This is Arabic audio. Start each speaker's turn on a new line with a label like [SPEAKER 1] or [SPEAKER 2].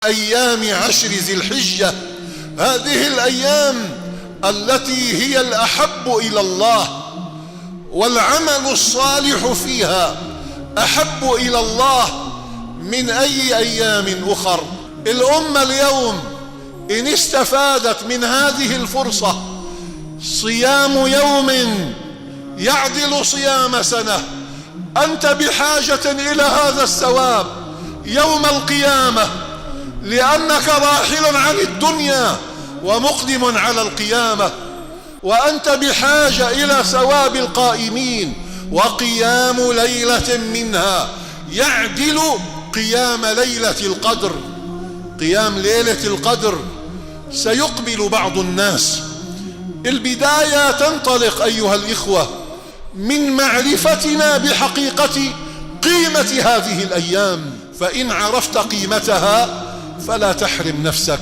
[SPEAKER 1] أيام 10 ذي الحجة، هذه الأيام التي هي الأحب إلى الله، والعمل الصالح فيها أحب إلى الله من أي أيام أخر. الأمة اليوم إن استفادت من هذه الفرصة صيام يوم يعدل صيام سنة، أنت بحاجة إلى هذا الثواب يوم القيامة، لأنك راحل عن الدنيا ومقدم على القيامة، وأنت بحاجة إلى ثواب القائمين، وقيام ليلة منها يعدل قيام ليلة القدر. قيام ليلة القدر سيقبل بعض الناس. البداية تنطلق أيها الإخوة من معرفتنا بحقيقة قيمة هذه الأيام، فإن عرفت قيمتها فلا تحرم نفسك